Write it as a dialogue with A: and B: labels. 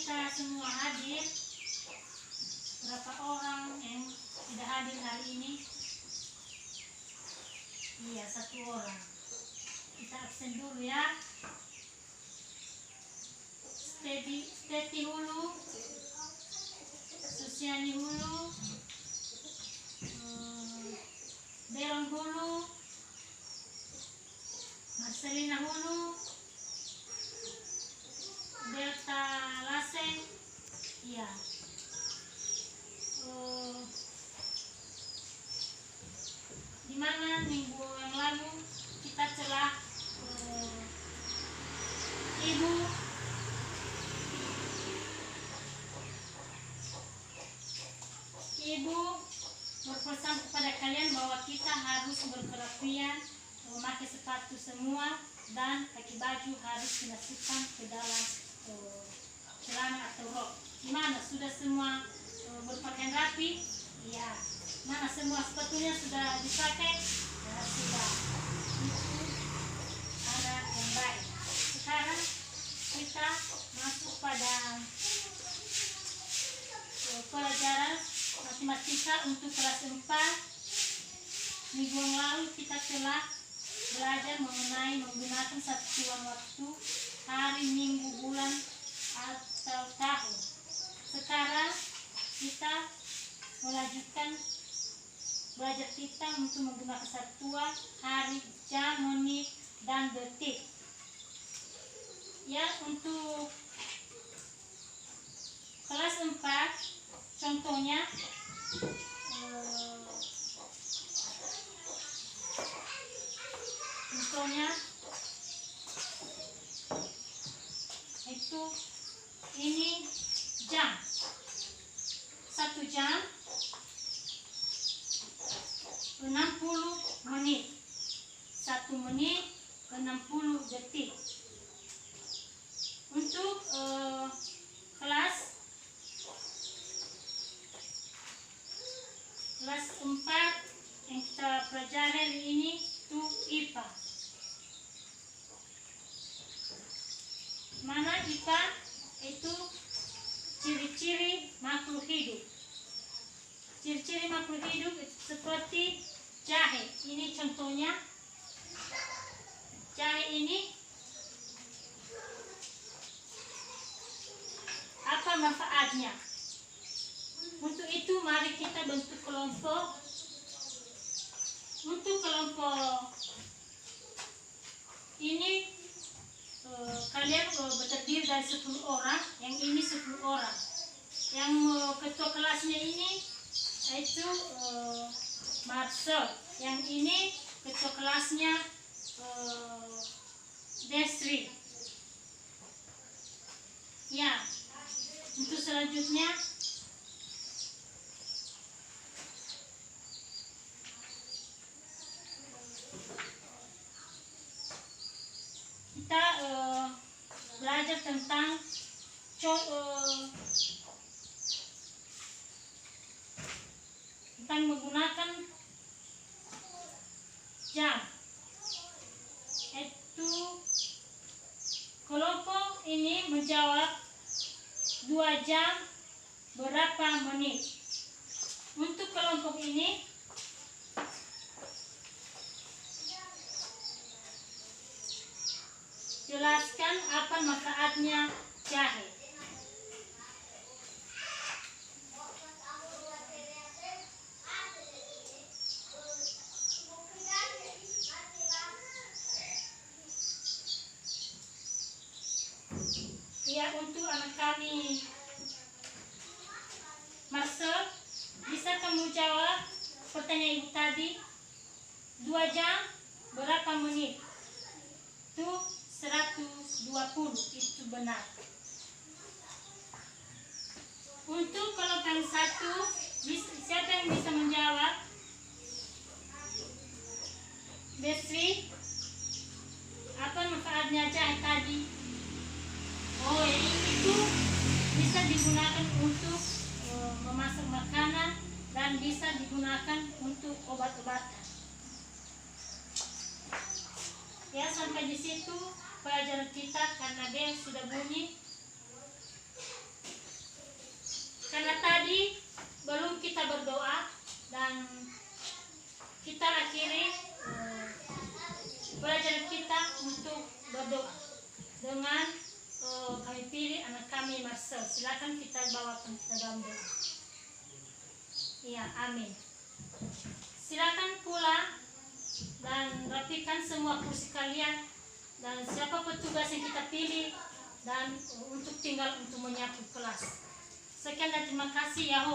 A: kita semua hadir. Berapa orang yang tidak hadir hari ini? Iya, 1 orang. Kita absen dulu ya. Steti hulu, Susiani hulu, Deron hulu, Marcelina hulu, Delta Laseng. Iya. Di mana minggu yang lalu kita telah Ibu berpesan kepada kalian bahwa kita harus berkerapian, memakai sepatu semua, dan kaki baju harus dimasukkan ke dalam celana atau rok. Gimana? Sudah semua berpakaian rapi? Iya. Mana semua sepatunya sudah dipakai? Ya, sudah. Itu anak yang baik. Sekarang kita masuk pada pelajaran matematika untuk kelas 4. Minggu yang lalu kita telah belajar mengenai menggunakan satuan waktu, hari, minggu, bulan, atau tahun. Sekarang kita melanjutkan belajar kita untuk menggunakan satuan hari, jam, menit, dan detik. Ya, untuk kelas 4 contohnya itu ini jam. 1 jam 60 menit. 1 menit 60 detik. Untuk kelas 4 yang kita pelajari hari ini itu IPA. Mana IPA itu ciri-ciri makhluk hidup. Ciri-ciri makhluk hidup seperti jahe. Ini contohnya. Jahe ini apa manfaatnya? Untuk itu mari kita bentuk kelompok. Untuk kelompok ini kalian terdiri dari 10 orang. Yang ini 10 orang. Yang ketua kelasnya ini itu Marcel. Yang ini ketua kelasnya Desri. Ya, untuk selanjutnya kita belajar tentang menggunakan jam. Itu kelompok ini menjawab 2 jam berapa menit. Untuk kelompok ini jelaskan apa manfaatnya jahe. Ya, untuk anak kami Marcel, bisa kamu jawab pertanyaan ibu tadi? 2 jam berapa menit? Itu 120, itu benar. Untuk kelompok 1, siapa yang bisa menjawab? Desri, apa manfaatnya jahe tadi? Oh, itu bisa digunakan untuk memasak makanan dan bisa digunakan untuk obat-obatan. Ya, sampai di situ pelajaran kita karena bel sudah bunyi. berdoa dengan kami pilih anak kami Marcel. Silakan kita bawakan kita dalam doa. Iya, amin. Silakan pulang dan rapikan semua kursi kalian dan siapa petugas yang kita pilih dan untuk tinggal untuk menyapu kelas. Sekian dan terima kasih ya.